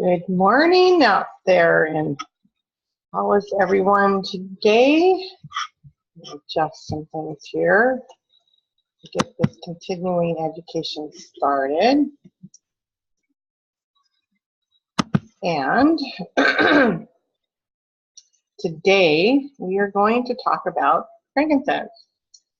Good morning out there, and how is everyone today? Adjust some things here to get this continuing education started. And today we are going to talk about frankincense.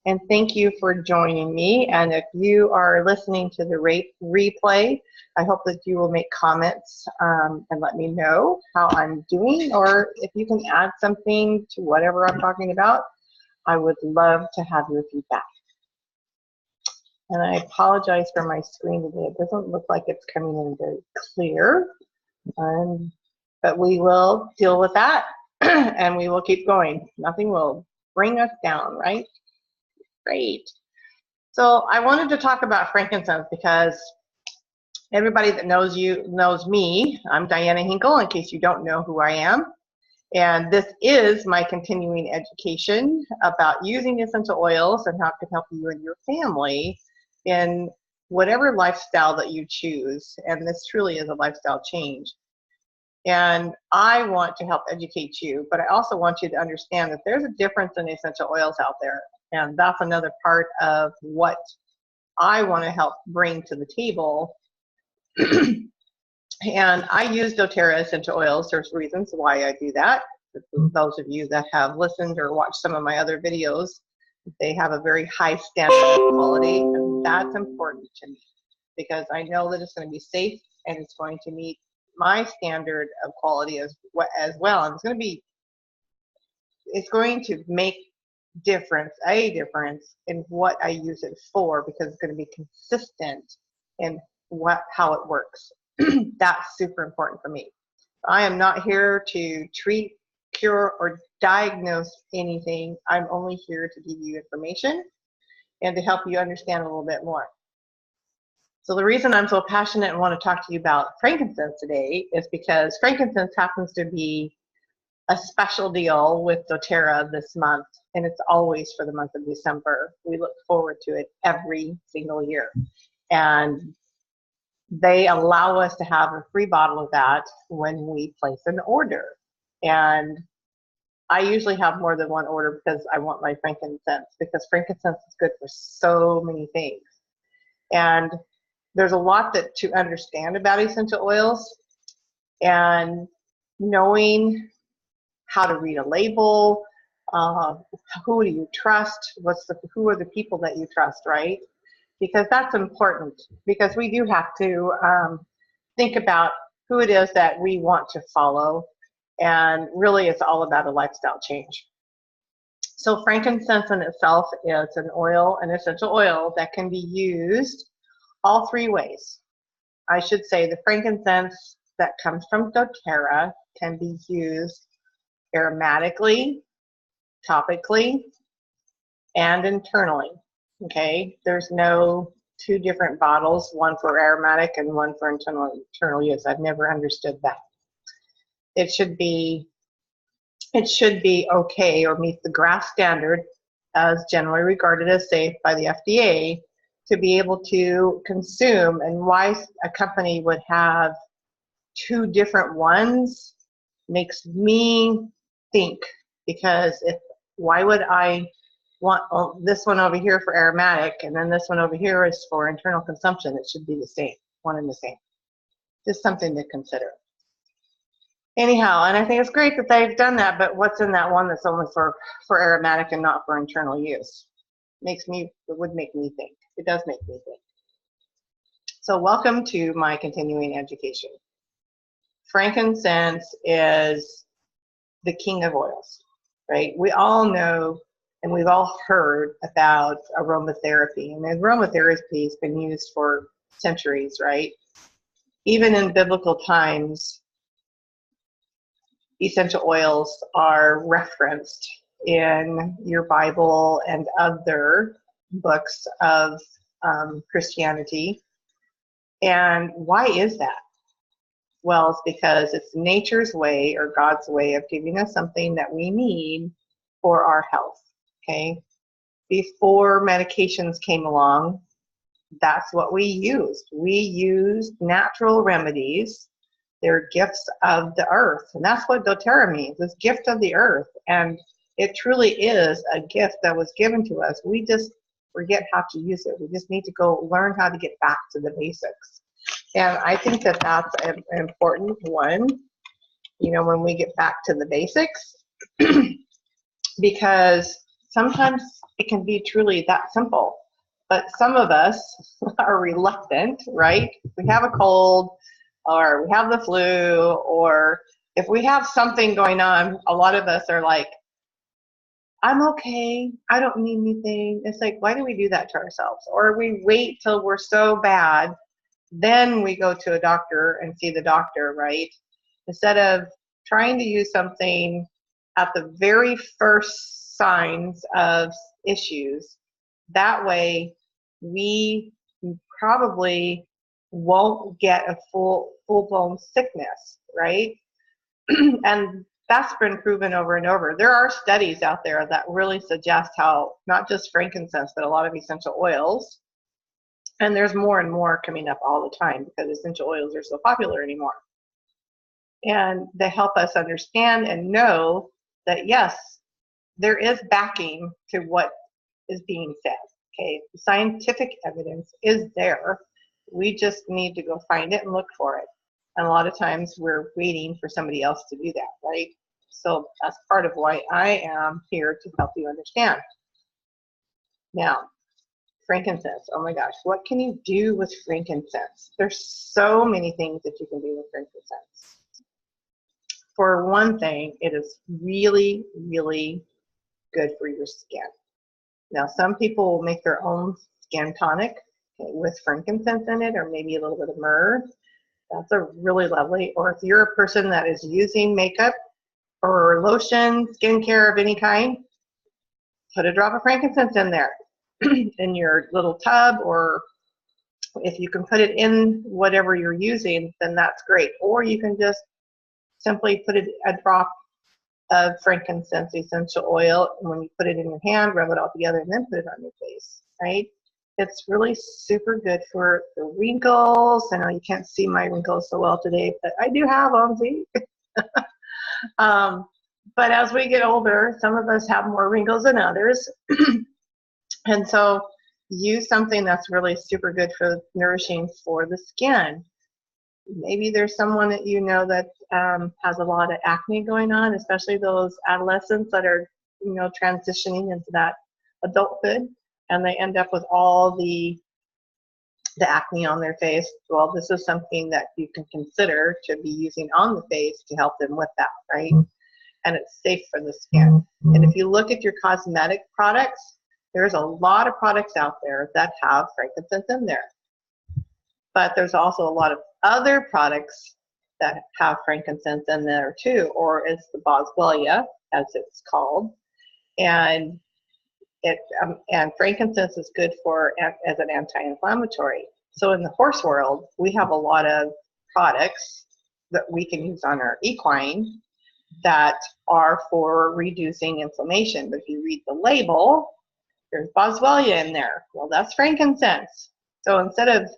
And thank you for joining me. And if you are listening to the replay, I hope that you will make comments and let me know how I'm doing, or if you can add something to whatever I'm talking about. I would love to have your feedback. And I apologize for my screen today. It doesn't look like it's coming in very clear, but we will deal with that and we will keep going. Nothing will bring us down, right? Great. So I wanted to talk about frankincense because everybody that knows you knows me. I'm Diana Hinkle, in case you don't know who I am. And this is my continuing education about using essential oils and how it can help you and your family in whatever lifestyle that you choose. And this truly is a lifestyle change. And I want to help educate you, but I also want you to understand that there's a difference in essential oils out there. And that's another part of what I want to help bring to the table. And I use doTERRA essential oils. There's reasons why I do that. For those of you that have listened or watched some of my other videos, they have a very high standard of quality, and that's important to me because I know that it's going to be safe and it's going to meet my standard of quality as well. And it's going to make a difference in what I use it for, because it's going to be consistent in how it works. That's super important for me. I am not here to treat, cure, or diagnose anything. I'm only here to give you information and to help you understand a little bit more. So the reason I'm so passionate and want to talk to you about frankincense today is because frankincense happens to be a special deal with doTERRA this month, and it's always for the month of December. We look forward to it every single year. And they allow us to have a free bottle of that when we place an order. And I usually have more than one order because I want my frankincense, because frankincense is good for so many things. And there's a lot to understand about essential oils, and knowing how to read a label, who do you trust, who are the people that you trust, right? Because that's important, because we do have to think about who it is that we want to follow, and really it's all about a lifestyle change. So frankincense in itself is an essential oil that can be used all three ways. I should say the frankincense that comes from doTERRA can be used aromatically, topically, and internally. Okay, there's no two different bottles, one for aromatic and one for internal use. I've never understood that. It should be okay, or meet the GRAS standard, as generally regarded as safe by the FDA, to be able to consume. And why a company would have two different ones makes me think, because why would I want this one over here for aromatic and then this one over here is for internal consumption? It should be the same, one and the same. Just something to consider. Anyhow, and I think it's great that they've done that, but what's in that one that's only for aromatic and not for internal use? It would make me think. It does make me think. So welcome to my continuing education. Frankincense is the king of oils, right? We all know and we've all heard about aromatherapy, and aromatherapy has been used for centuries, right? Even in biblical times, essential oils are referenced in your Bible and other books of Christianity. And why is that? Well, it's because it's nature's way, or God's way, of giving us something that we need for our health, okay? Before medications came along, that's what we used. We used natural remedies They're gifts of the earth. And that's what doTERRA means, this gift of the earth. And it truly is a gift that was given to us. We just forget how to use it. We just need to go learn how to get back to the basics. And I think that that's an important one, you know, when we get back to the basics, because sometimes it can be truly that simple. But some of us are reluctant, right? We have a cold, or we have the flu, or if we have something going on, a lot of us are like, I'm okay, I don't need anything. It's like, why do we do that to ourselves? Or we wait till we're so bad, then we go to a doctor and see the doctor, right? Instead of trying to use something at the very first signs of issues. That way, we probably won't get a full-blown sickness, right? And that's been proven over and over. There are studies out there that really suggest how not just frankincense, but a lot of essential oils, and there's more and more coming up all the time because essential oils are so popular anymore. And they help us understand and know that, yes, there is backing to what is being said. Okay, the scientific evidence is there. We just need to go find it and look for it. And a lot of times we're waiting for somebody else to do that, right? So that's part of why I am here to help you understand. Now, frankincense, oh my gosh, what can you do with frankincense? There's so many things that you can do with frankincense. For one thing, it is really, really good for your skin. Now, some people will make their own skin tonic, okay, with frankincense in it, or maybe a little bit of myrrh. That's a really lovely. Or if you're a person that is using makeup or lotion, skincare of any kind, put a drop of frankincense in there in your little tub, or if you can put it in whatever you're using, then that's great. Or you can just simply put a drop of frankincense essential oil, and when you put it in your hand, rub it all together, and then put it on your face, right? It's really super good for the wrinkles. I know you can't see my wrinkles so well today, but I do have them, see? But as we get older, some of us have more wrinkles than others. And so use something that's really super good for nourishing for the skin. Maybe there's someone that you know that has a lot of acne going on, especially those adolescents that are, you know, transitioning into that adulthood, and they end up with all the acne on their face. Well, this is something that you can consider to be using on the face to help them with that, right? And it's safe for the skin. And if you look at your cosmetic products, there's a lot of products out there that have frankincense in there. But there's also a lot of other products that have frankincense in there too, or it's the boswellia, as it's called. And frankincense is good for as an anti-inflammatory. So in the horse world, we have a lot of products that we can use on our equine that are for reducing inflammation. But if you read the label, there's boswellia in there. Well, that's frankincense. So instead of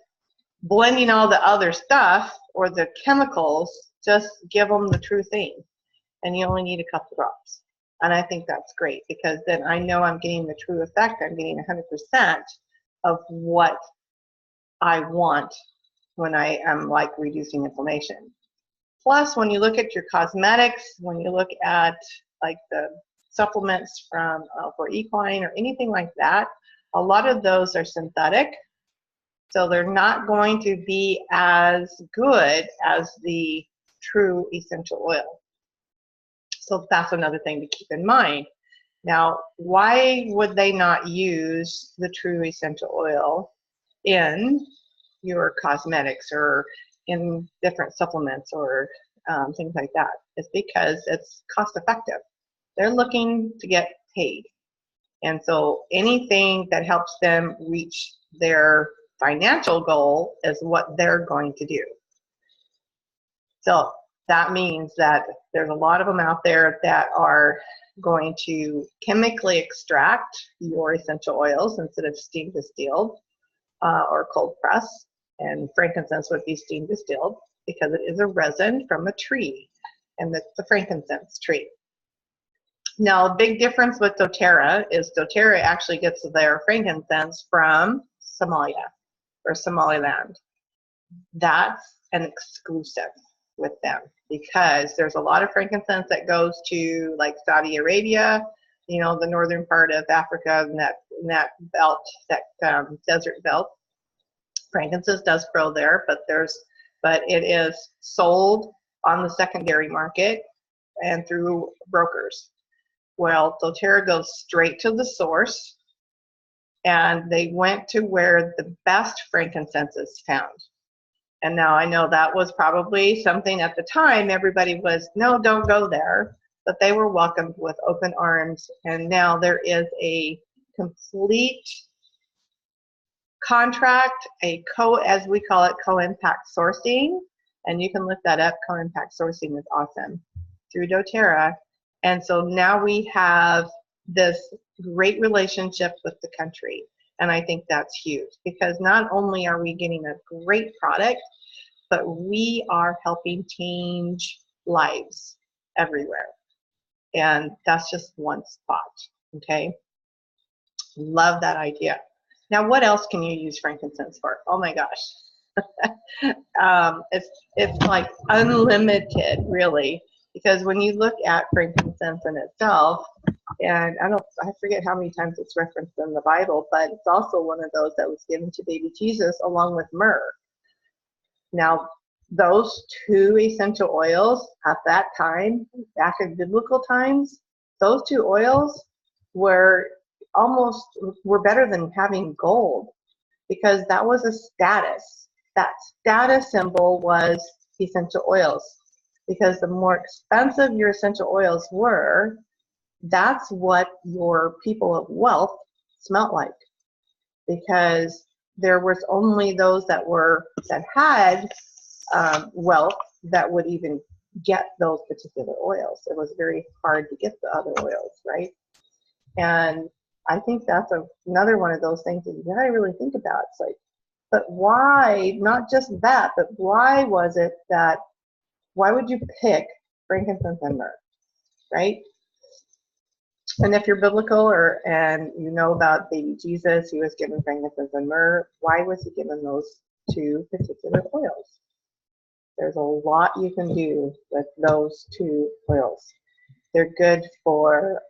blending all the other stuff or the chemicals, just give them the true thing. And you only need a couple drops. And I think that's great, because then I know I'm getting the true effect. I'm getting 100% of what I want when I am like reducing inflammation. Plus, when you look at your cosmetics, when you look at like the supplements from for equine or anything like that, a lot of those are synthetic. So they're not going to be as good as the true essential oil. So that's another thing to keep in mind. Now, why would they not use the true essential oil in your cosmetics or in different supplements or things like that? It's because it's cost effective. They're looking to get paid. And so anything that helps them reach their financial goal is what they're going to do. So that means that there's a lot of them out there that are going to chemically extract your essential oils instead of steam distilled or cold press. And frankincense would be steam distilled because it is a resin from a tree, and it's the frankincense tree. Now, a big difference with doTERRA is doTERRA actually gets their frankincense from Somalia or Somaliland. That's an exclusive with them because there's a lot of frankincense that goes to like Saudi Arabia, you know, the northern part of Africa, and that belt, that desert belt. Frankincense does grow there, but it is sold on the secondary market and through brokers. Well, doTERRA goes straight to the source, and they went to where the best frankincense is found. And now I know that was probably something at the time everybody was, no, don't go there, but they were welcomed with open arms. And now there is a complete contract, as we call it, co-impact sourcing. And you can look that up. Co-impact sourcing is awesome through doTERRA. And so now we have this great relationship with the country. And I think that's huge because not only are we getting a great product, but we are helping change lives everywhere. And that's just one spot, okay? Love that idea. Now, what else can you use frankincense for? Oh my gosh. It's like unlimited, really, because when you look at frankincense in itself, and I forget how many times it's referenced in the Bible, but it's also one of those that was given to baby Jesus along with myrrh. Now, those two essential oils at that time, back in biblical times, those two oils were better than having gold because that was a status. That status symbol was essential oils because the more expensive your essential oils were, that's what your people of wealth smelt like, because there was only those that had wealth that would even get those particular oils. It was very hard to get the other oils, right? And I think that's another one of those things that you gotta really think about. It's like, but why, not just that, but why would you pick frankincense and myrrh, right? And if you're biblical and you know about baby Jesus, he was given frankincense and myrrh, why was he given those two particular oils? There's a lot you can do with those two oils. They're good for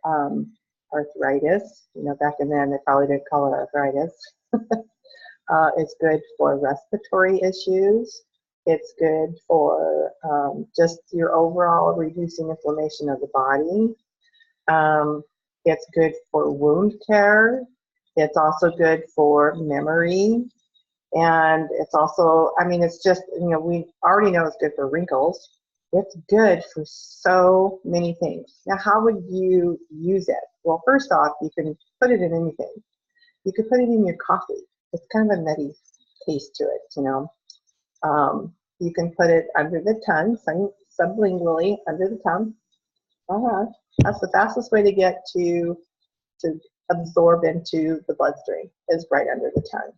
arthritis. You know, back in then they probably didn't call it arthritis. It's good for respiratory issues. It's good for just your overall reducing inflammation of the body. It's good for wound care. It's also good for memory. And it's also, I mean, it's just, you know, we already know it's good for wrinkles. It's good for so many things. Now, how would you use it? Well, first off, you can put it in anything. You could put it in your coffee. It's kind of a nutty taste to it, you know. You can put it under the tongue, sublingually under the tongue. That's the fastest way to get to absorb into the bloodstream is right under the tongue.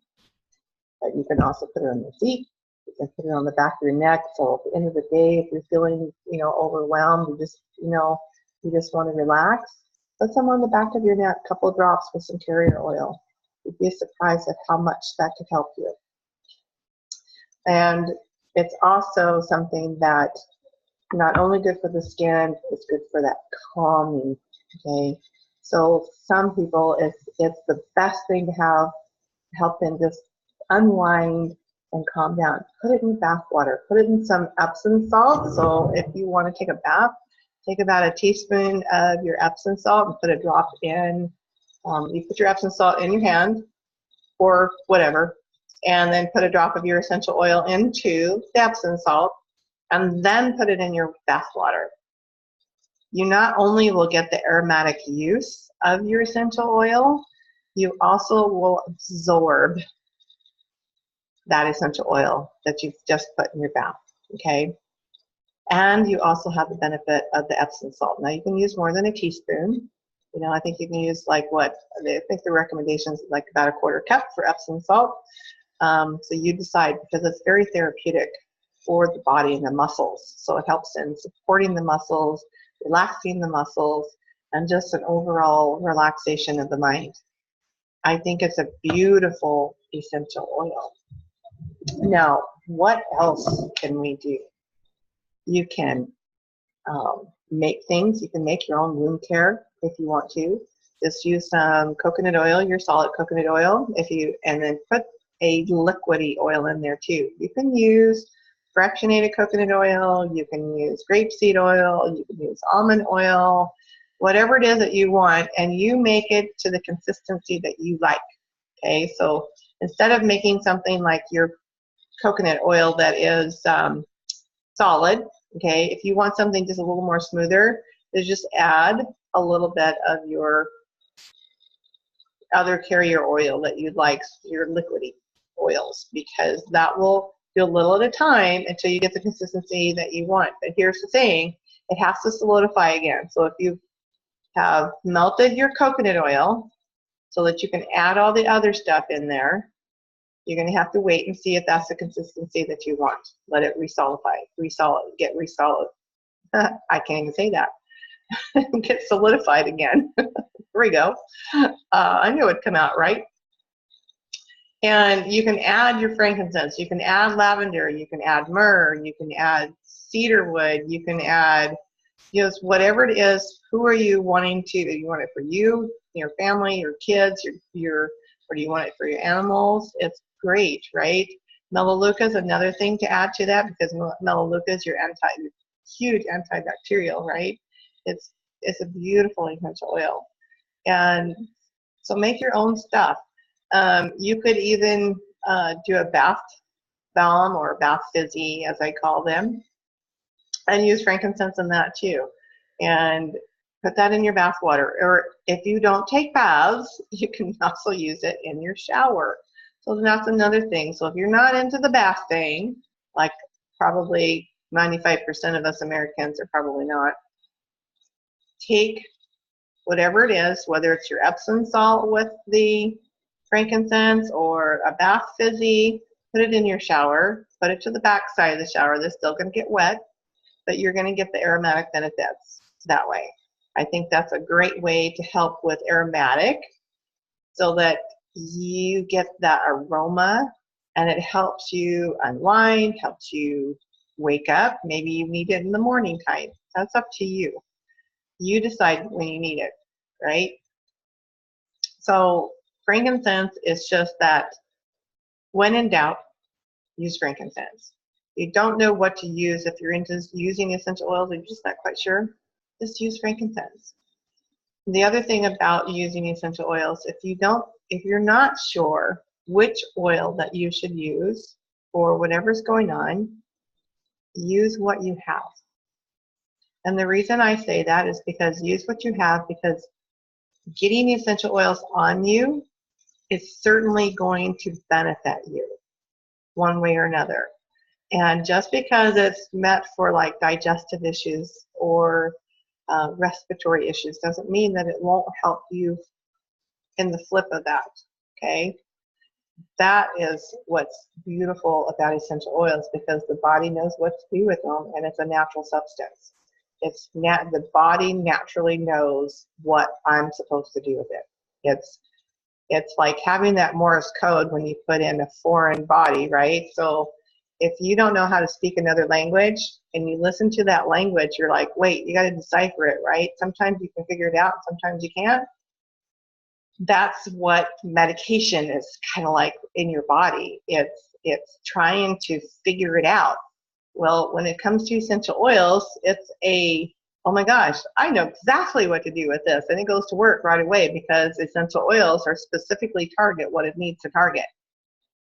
But you can also put it on your feet. You can put it on the back of your neck. So at the end of the day, if you're feeling, you know, overwhelmed, you just want to relax, put some on the back of your neck, a couple of drops with some carrier oil. You'd be surprised at how much that could help you. And it's also something that not only good for the skin, it's good for that calming, okay? So some people, it's the best thing to help them just unwind and calm down. Put it in bath water. Put it in some Epsom salt. So if you want to take a bath, take about a teaspoon of your Epsom salt and put a drop in. You put your Epsom salt in your hand or whatever, and then put a drop of your essential oil into the Epsom salt, and then put it in your bath water. You not only will get the aromatic use of your essential oil, you also will absorb that essential oil that you've just put in your bath, okay? And you also have the benefit of the Epsom salt. Now you can use more than a teaspoon. You know, I think you can use like I think the recommendation is like about a 1/4 cup for Epsom salt. So you decide, because it's very therapeutic for the body and the muscles. So it helps in supporting the muscles, relaxing the muscles, and just an overall relaxation of the mind. I think it's a beautiful essential oil. Now, what else can we do? You can make things. You can make your own wound care if you want to. Just use some coconut oil, your solid coconut oil, and then put a liquidy oil in there too. You can use fractionated coconut oil, you can use grapeseed oil, you can use almond oil, whatever it is that you want, and you make it to the consistency that you like. Okay, so instead of making something like your coconut oil that is solid, okay, if you want something just a little more smoother, is just add a little bit of your other carrier oil that you'd like, your liquidy oils, because that will do a little at a time until you get the consistency that you want. But here's the thing, it has to solidify again. So if you have melted your coconut oil so that you can add all the other stuff in there, you're going to have to wait and see if that's the consistency that you want. Let it resolidify, get resolid. I can't even say that. Get solidified again. Here we go. I knew it'd come out right. And you can add your frankincense. You can add lavender. You can add myrrh. You can add cedarwood. You can add just whatever it is. Who are you wanting to? Do you want it for you, your family, your kids, or do you want it for your animals? It's great, right? Melaleuca is another thing to add to that, because melaleuca is your huge antibacterial, right? It's a beautiful essential oil. And so make your own stuff. You could even do a bath balm or a bath fizzy, as I call them, and use frankincense in that too. And put that in your bath water. Or if you don't take baths, you can also use it in your shower. So that's another thing. So if you're not into the bath thing, like probably 95% of us Americans are probably not, take whatever it is, whether it's your Epsom salt with the frankincense or a bath fizzy, put it in your shower, put it to the back side of the shower. They're still going to get wet, but you're going to get the aromatic benefits that way. I think that's a great way to help with aromatic, so that you get that aroma and it helps you unwind, helps you wake up. Maybe you need it in the morning time. That's up to you. You decide when you need it, right? So frankincense is just that, when in doubt, use frankincense. You don't know what to use. If you're into using essential oils and you're just not quite sure, just use frankincense. The other thing about using essential oils, if you're not sure which oil that you should use for whatever's going on, use what you have. And the reason I say that is because use what you have, because getting essential oils on you is certainly going to benefit you one way or another. And just because it's meant for like digestive issues or respiratory issues doesn't mean that it won't help you in the flip of that, okay? That is what's beautiful about essential oils, because the body knows what to do with them, and it's a natural substance. The body naturally knows what I'm supposed to do with it. It's like having that Morse code when you put in a foreign body, right? So if you don't know how to speak another language and you listen to that language, you're like, wait, you got to decipher it, right? Sometimes you can figure it out, sometimes you can't. That's what medication is kind of like in your body. It's trying to figure it out. Well, when it comes to essential oils, it's oh my gosh, I know exactly what to do with this. And it goes to work right away, because essential oils are specifically target what it needs to target.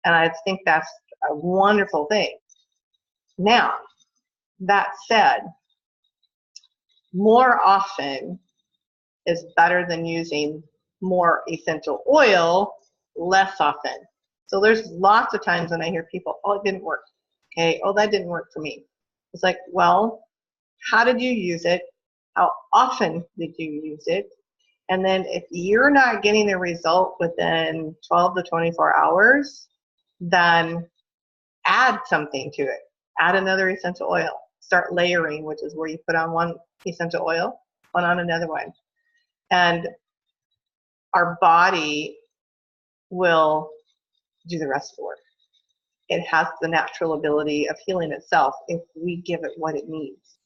And I think that's a wonderful thing. Now, that said, more often is better than using more essential oil less often. So there's lots of times when I hear people, oh, it didn't work. Okay, oh, that didn't work for me. It's like, well, how did you use it? How often did you use it? And then if you're not getting the result within 12 to 24 hours, then add something to it. Add another essential oil. Start layering, which is where you put on one essential oil, one on another one. And our body will do the rest of the work. It has the natural ability of healing itself if we give it what it needs.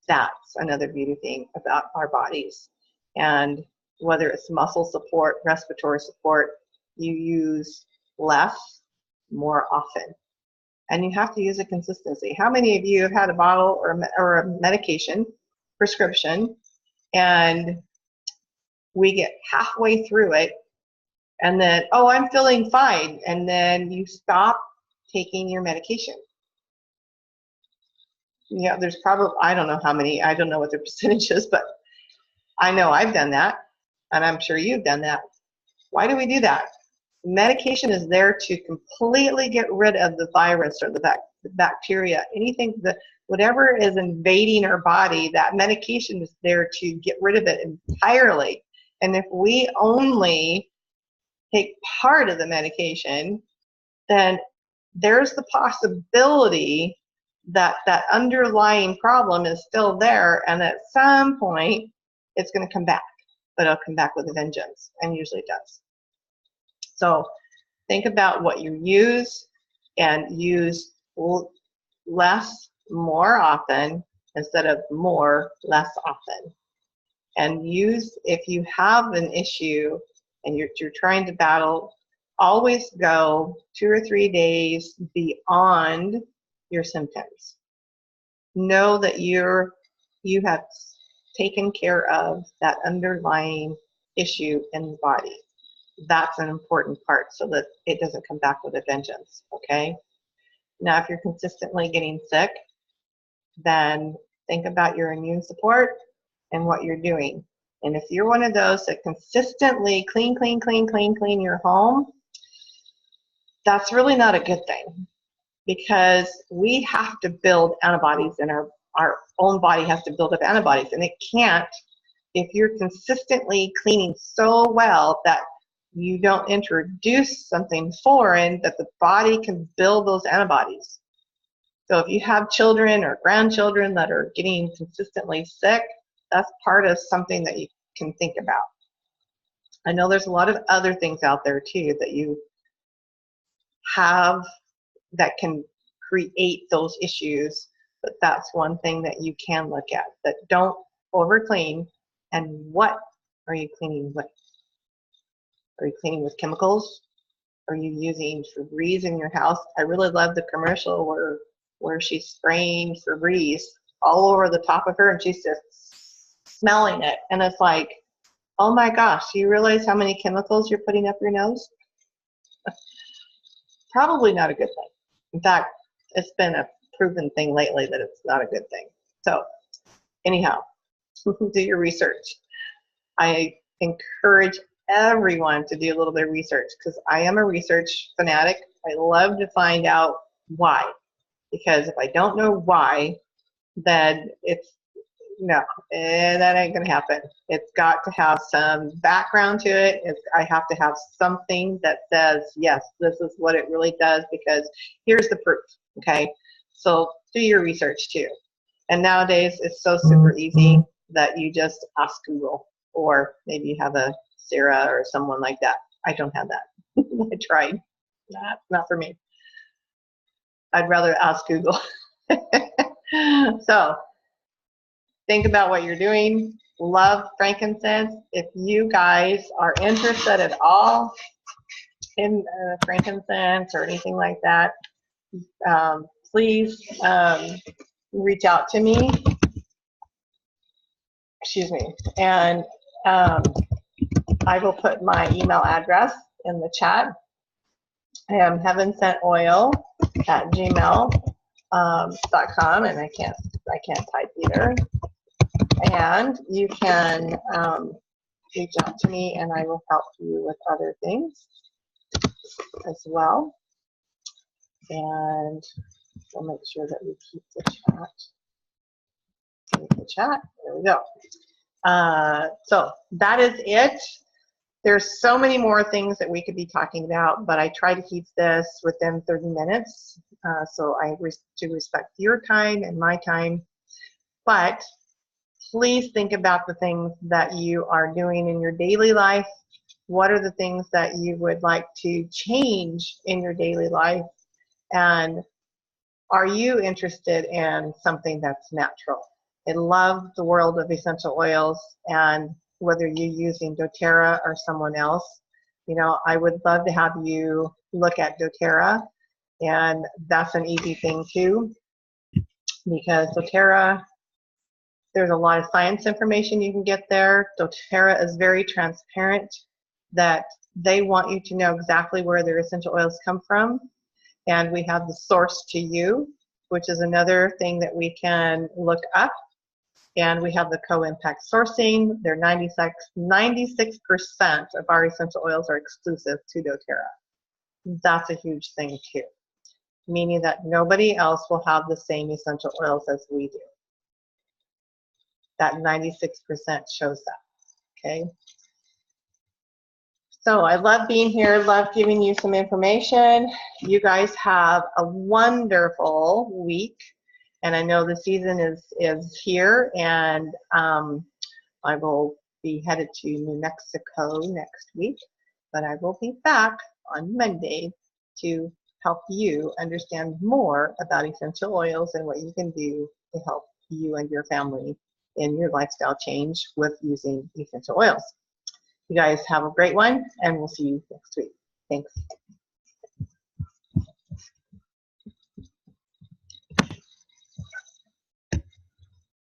That's another beauty thing about our bodies. And whether it's muscle support, respiratory support, you use less more often. And you have to use a consistency. How many of you have had a bottle or a medication prescription, and we get halfway through it, and then, oh, I'm feeling fine, and then you stop taking your medication? Yeah, there's probably, I don't know how many, I don't know what the percentage is, but I know I've done that, and I'm sure you've done that. Why do we do that? Medication is there to completely get rid of the virus or the bacteria, anything that, whatever is invading our body, that medication is there to get rid of it entirely. And if we only take part of the medication, then there's the possibility that that underlying problem is still there, and at some point it's going to come back, but it'll come back with a vengeance, and usually it does. So think about what you use, and use less more often instead of more less often. And use, if you have an issue and you're trying to battle, always go 2 or 3 days beyond your symptoms. Know that you have taken care of that underlying issue in the body. That's an important part, so that it doesn't come back with a vengeance, okay? Now, if you're consistently getting sick, then think about your immune support and what you're doing. And if you're one of those that consistently clean your home, that's really not a good thing, because we have to build antibodies, and our own body has to build up antibodies, and it can't if you're consistently cleaning so well that you don't introduce something foreign, that the body can build those antibodies. So if you have children or grandchildren that are getting consistently sick, that's part of something that you can think about. I know there's a lot of other things out there too that you have that can create those issues, but that's one thing that you can look at. That don't over clean. And what are you cleaning with? Are you cleaning with chemicals? Are you using Febreze in your house? I really love the commercial where she's spraying Febreze all over the top of her, and she's just smelling it. And it's like, oh my gosh, do you realize how many chemicals you're putting up your nose? Probably not a good thing. In fact, it's been a proven thing lately that it's not a good thing. So anyhow, do your research. I encourage everyone to do a little bit of research, because I am a research fanatic. I love to find out why, because if I don't know why, then it's no, that ain't gonna happen. It's got to have some background to it. I have to have something that says, yes, this is what it really does, because here's the proof, okay? So do your research too. And nowadays it's so super easy that you just ask Google, or maybe you have a Sarah or someone like that. I don't have that. I tried. That's not for me. I'd rather ask Google. So think about what you're doing. Love frankincense. If you guys are interested at all in frankincense or anything like that, please reach out to me. Excuse me. And I will put my email address in the chat. I am heavensentOil@gmail.com, and I can't type either. And you can reach out to me, and I will help you with other things as well. And we'll make sure that we keep the chat. There we go. So that is it. There's so many more things that we could be talking about, but I try to keep this within 30 minutes. So I to respect your time and my time. But please think about the things that you are doing in your daily life. What are the things that you would like to change in your daily life? And are you interested in something that's natural? I love the world of essential oils, and whether you're using doTERRA or someone else, you know, I would love to have you look at doTERRA, and that's an easy thing too, because doTERRA, there's a lot of science information you can get there. doTERRA is very transparent, that they want you to know exactly where their essential oils come from. And we have the source to you, which is another thing that we can look up. And we have the co-impact sourcing. They're 96% of our essential oils are exclusive to doTERRA. That's a huge thing too, meaning that nobody else will have the same essential oils as we do. That 96% shows that, okay? So I love being here, love giving you some information. You guys have a wonderful week. And I know the season is here, and I will be headed to New Mexico next week, but I will be back on Monday to help you understand more about essential oils and what you can do to help you and your family in your lifestyle change with using essential oils. You guys have a great one, and we'll see you next week. Thanks.